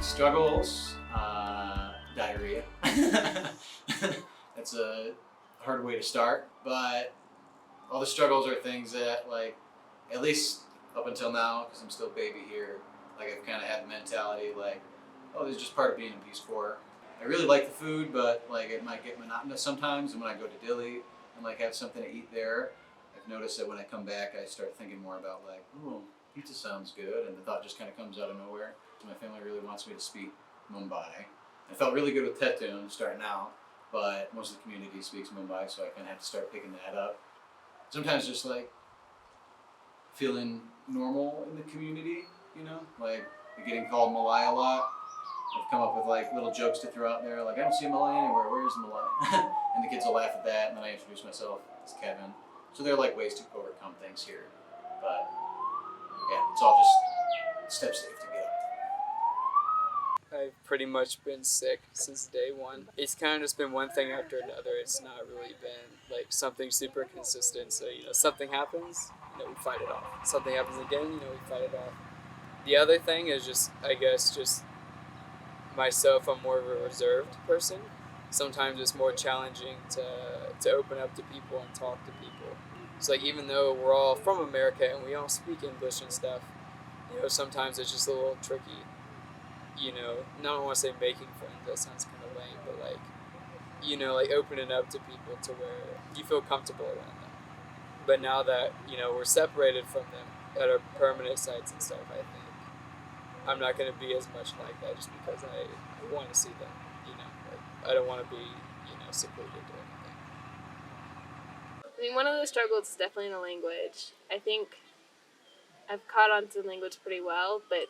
Struggles, diarrhea. That's a hard way to start, but all the struggles are things that, like, at least up until now, because I'm still a baby here, like I've kind of had the mentality like, oh, this is just part of being in Peace Corps. I really like the food, but like it might get monotonous sometimes. And when I go to Dili and like have something to eat there, I've noticed that when I come back, I start thinking more about like, oh, pizza sounds good, and the thought just kind of comes out of nowhere. My family really wants me to speak Mumbai. I felt really good with Tetun starting out, but most of the community speaks Mumbai, so I kind of have to start picking that up. Sometimes just like feeling normal in the community, you know, like getting called Malay a lot. I've come up with like little jokes to throw out there, like I don't see a Malay anywhere. Where's the Malay? And the kids will laugh at that, and then I introduce myself as Kevin. So there are like ways to overcome things here, but yeah, it's all just steps that you have to get up. I've pretty much been sick since day one. It's kind of just been one thing after another. It's not really been like something super consistent. So, something happens, we fight it off. Something happens again, we fight it off. The other thing is just, I guess, just myself. I'm more of a reserved person. Sometimes it's more challenging to open up to people and talk to people. So, like, even though we're all from America and we all speak English and stuff, sometimes it's just a little tricky. I don't want to say making friends, that sounds kind of lame, but like opening up to people to where you feel comfortable around them. But now that, we're separated from them at our permanent sites and stuff, I think I'm not going to be as much like that just because I want to see them, like I don't want to be, secluded or anything. I mean, one of the struggles is definitely the language. I think I've caught on to the language pretty well, but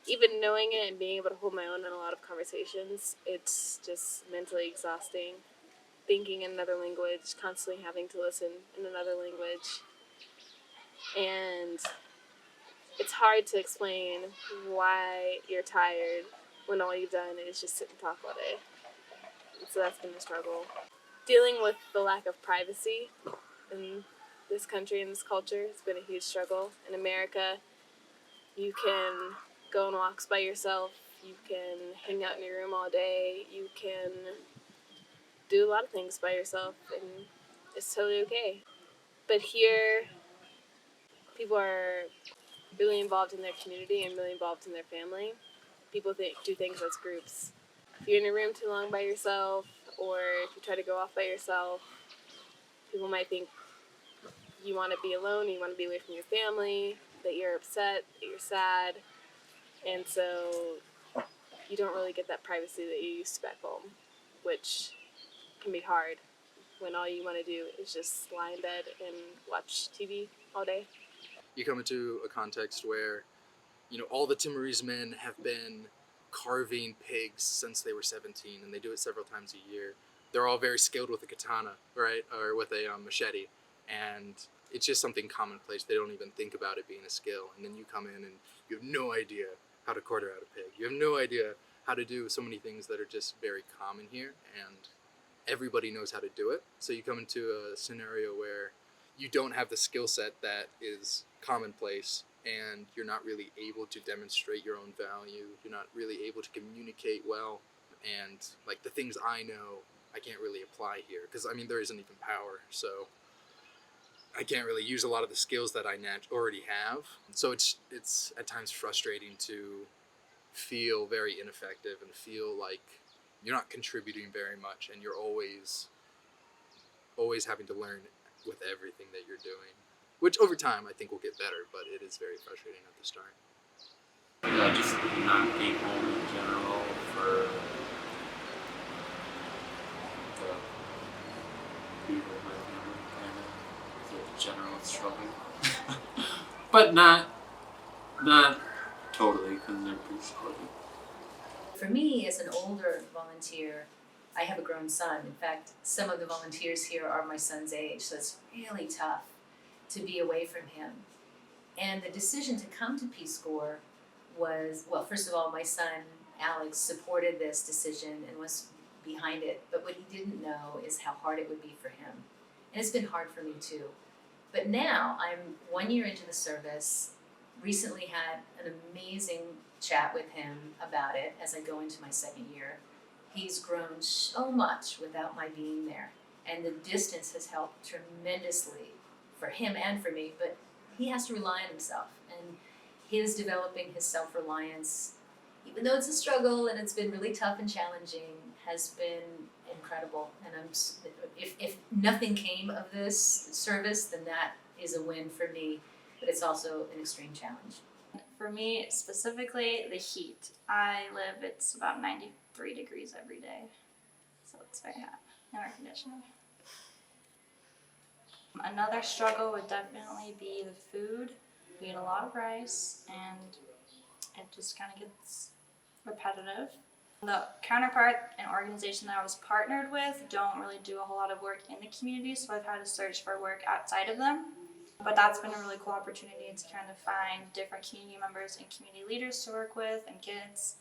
even knowing it and being able to hold my own in a lot of conversations, it's just mentally exhausting. Thinking in another language, constantly having to listen in another language. And it's hard to explain why you're tired when all you've done is just sit and talk all day. And so that's been the struggle. Dealing with the lack of privacy in this country and this culture has been a huge struggle. In America, you can go on walks by yourself, you can hang out in your room all day, you can do a lot of things by yourself, and it's totally okay. But here, people are really involved in their community and really involved in their family. People do things as groups. If you're in a room too long by yourself, or if you try to go off by yourself, people might think you want to be alone, you want to be away from your family, that you're upset, that you're sad. And so you don't really get that privacy that you used to back home, which can be hard when all you want to do is just lie in bed and watch TV all day. You come into a context where, all the Timorese men have been carving pigs since they were 17, and they do it several times a year. They're all very skilled with a katana, right, or with a machete, and it's just something commonplace. They don't even think about it being a skill, and then you come in and you have no idea how to quarter out a pig. You have no idea how to do so many things that are just very common here, and everybody knows how to do it. So you come into a scenario where you don't have the skill set that is commonplace, and you're not really able to demonstrate your own value. You're not really able to communicate well, and like the things I know, I can't really apply here because there isn't even power. So I can't really use a lot of the skills that I already have. So it's at times frustrating to feel very ineffective and feel like you're not contributing very much, and you're always having to learn with everything that you're doing, which over time I think will get better, but it is very frustrating at the start. Yeah, just not being home in general for the people in my family, kind of the general struggle. But not totally, because they're pretty supportive. For me, as an older volunteer, I have a grown son. In fact, some of the volunteers here are my son's age, so it's really tough to be away from him. And the decision to come to Peace Corps was, well, first of all, my son, Alex, supported this decision and was behind it. But what he didn't know is how hard it would be for him. And it's been hard for me too. But now I'm 1 year into the service, recently had an amazing chat with him about it as I go into my second year. He's grown so much without my being there, and the distance has helped tremendously for him and for me, but he has to rely on himself, and his developing his self-reliance, even though it's a struggle and it's been really tough and challenging, has been incredible. And if nothing came of this service, then that is a win for me, but it's also an extreme challenge. For me specifically, the heat. It's about 93 degrees every day, so it's very hot. No air conditioning. Another struggle would definitely be the food. We eat a lot of rice, and it just kind of gets repetitive. The counterpart and organization that I was partnered with don't really do a whole lot of work in the community, so I've had to search for work outside of them. But that's been a really cool opportunity to kind of find different community members and community leaders to work with and kids.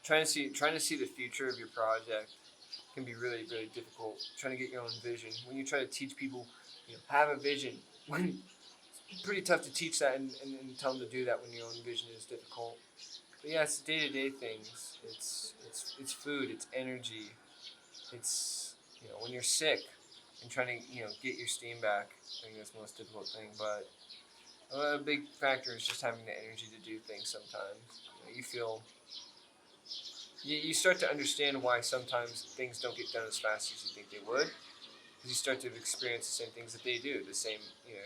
Trying to see the future of your project can be really, really difficult. Trying to get your own vision. When you try to teach people, have a vision. It's pretty tough to teach that and tell them to do that when your own vision is difficult. But yeah, it's day-to-day things. It's food. It's energy. It's when you're sick and trying to get your steam back. I think that's the most difficult thing. But a big factor is just having the energy to do things. Sometimes you feel. You start to understand why sometimes things don't get done as fast as you think they would. Because you start to experience the same things that they do,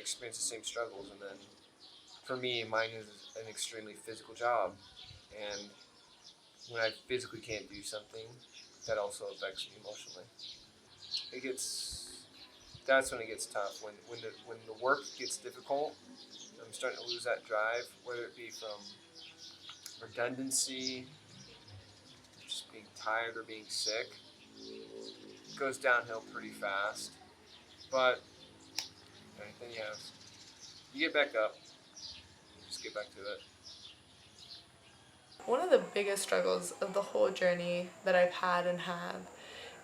experience the same struggles. And then, for me, mine is an extremely physical job. And when I physically can't do something, that also affects me emotionally. That's when it gets tough. When the work gets difficult, I'm starting to lose that drive, whether it be from redundancy, just being tired or being sick. It goes downhill pretty fast. But then you get back up. Just get back to it. One of the biggest struggles of the whole journey that I've had and have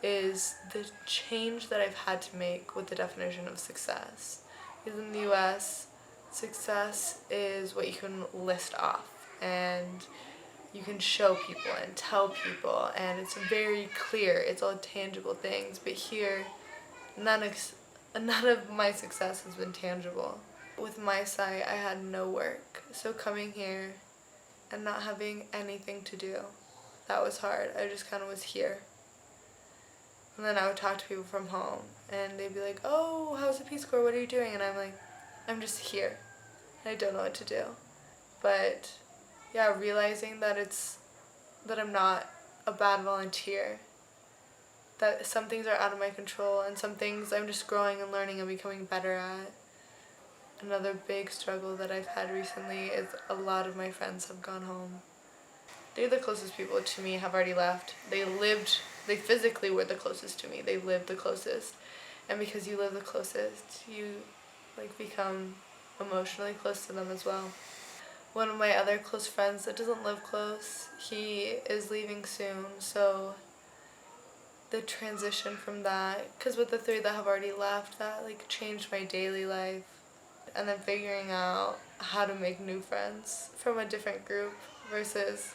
is the change that I've had to make with the definition of success. Because in the US, success is what you can list off and you can show people and tell people, and it's very clear, it's all tangible things. But here, none of my success has been tangible. With my site, I had no work, so coming here and not having anything to do, that was hard. I just kind of was here. And then I would talk to people from home, and they'd be like, "Oh, how's the Peace Corps? What are you doing?" And I'm like, "I'm just here. I don't know what to do." But yeah, realizing that I'm not a bad volunteer, that some things are out of my control and some things I'm just growing and learning and becoming better at. Another big struggle that I've had recently is a lot of my friends have gone home. They're the closest people to me, have already left. They physically were the closest to me. They lived the closest. And because you live the closest, you become emotionally close to them as well. One of my other close friends that doesn't live close, he is leaving soon, so the transition from that, because with the 3 that have already left, that changed my daily life. And then figuring out how to make new friends from a different group versus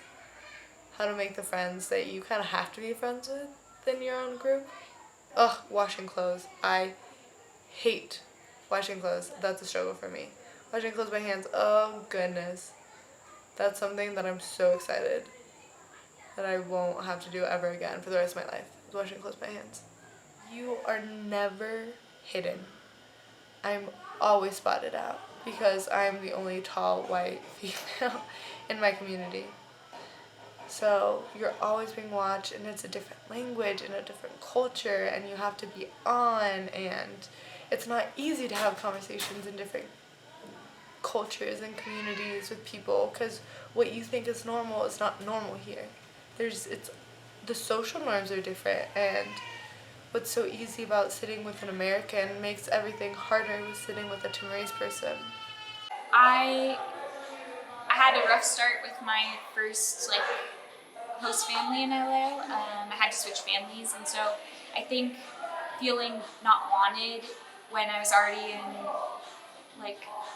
how to make the friends that you kind of have to be friends with in your own group. Ugh, washing clothes. I hate washing clothes. That's a struggle for me. Washing clothes by hands, oh goodness. That's something that I'm so excited that I won't have to do ever again for the rest of my life, is washing clothes by hands. You are never hidden. I'm always spotted out because I'm the only tall white female in my community. So you're always being watched, and it's a different language and a different culture, and you have to be on, and it's not easy to have conversations in different cultures and communities with people, because what you think is normal is not normal here. The social norms are different, and what's so easy about sitting with an American makes everything harder with sitting with a Timorese person. I had a rough start with my first host family in LA. I had to switch families, and so I think feeling not wanted when I was already in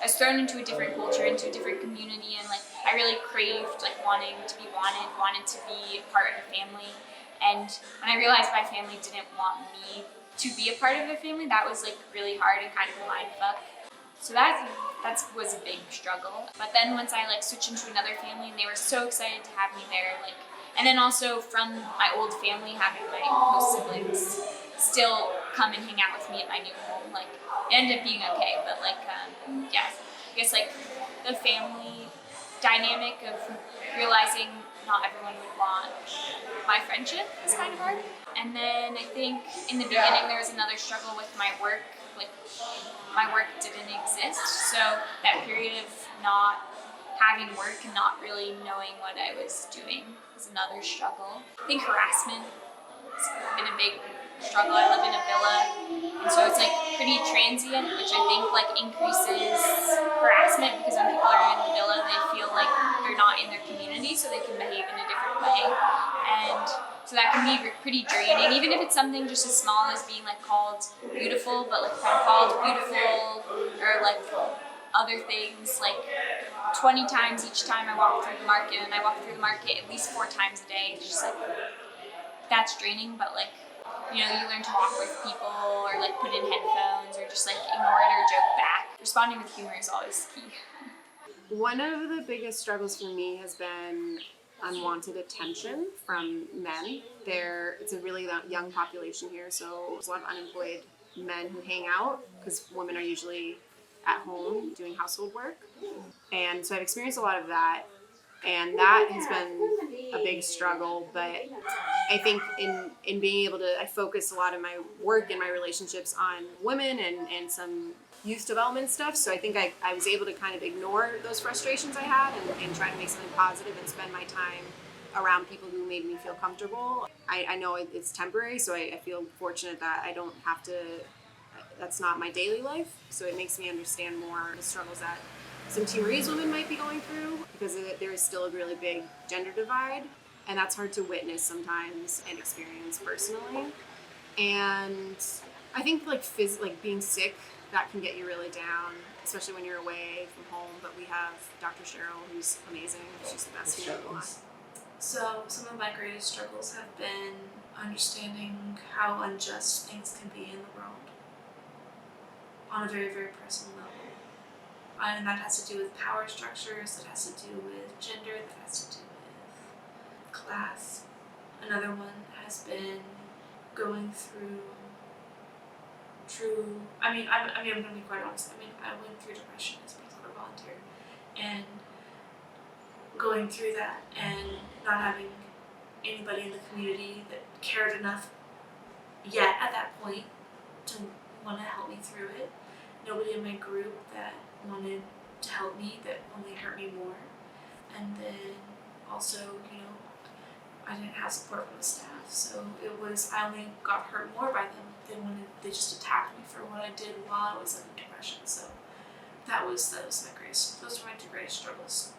I was thrown into a different culture, into a different community, and like I really craved like wanting to be wanted to be a part of a family. And when I realized my family didn't want me to be a part of their family, that was like really hard and kind of a mind fuck. So that was a big struggle. But then once I like switched into another family and they were so excited to have me there, like, and then also from my old family, having my host siblings still come and hang out with me at my new home, like it ended up being okay. But like, yeah, I guess like the family dynamic of realizing not everyone would want my friendship is kind of hard. And then I think in the beginning there was another struggle with my work. Like my work didn't exist, so that period of not having work and not really knowing what I was doing was another struggle. I think harassment has been a big struggle. I live in a villa, and so it's like pretty transient, which I think like increases harassment because when people are in the villa, they feel like they're not in their community, so they can behave in a different way. And so that can be pretty draining, even if it's something just as small as being like called beautiful, but like if I'm called beautiful or like other things like 20 times each time I walk through the market, and I walk through the market at least 4 times a day. It's just like, that's draining, but like, you know, you learn to walk with people or like put in headphones or just like ignore it or joke back. Responding with humor is always key. One of the biggest struggles for me has been unwanted attention from men. It's a really young population here, so there's a lot of unemployed men who hang out because women are usually at home doing household work. And so I've experienced a lot of that, and that has been a big struggle. But I think in being able to, I focus a lot of my work and my relationships on women and some youth development stuff. So I think I was able to kind of ignore those frustrations I had and try to make something positive and spend my time around people who made me feel comfortable. I know it's temporary, so I feel fortunate that I don't have to, that's not my daily life. So it makes me understand more the struggles that some Timorese women might be going through, because there is still a really big gender divide, and that's hard to witness sometimes and experience personally. And I think like being sick, that can get you really down, especially when you're away from home. But we have Dr. Cheryl, who's amazing. She's the best human alive. So some of my greatest struggles have been understanding how unjust things can be in the world on a very, very personal level. And that has to do with power structures, that has to do with gender, that has to do with class. Another one has been going through I'm going to be quite honest. I went through depression as a Peace Corps volunteer, and going through that and not having anybody in the community that cared enough yet at that point to want to help me through it. Nobody in my group that wanted to help me, that only hurt me more. And then also, I didn't have support from the staff, so I only got hurt more by them than when they just attacked me for what I did while I was in depression. So those were my 2 greatest struggles.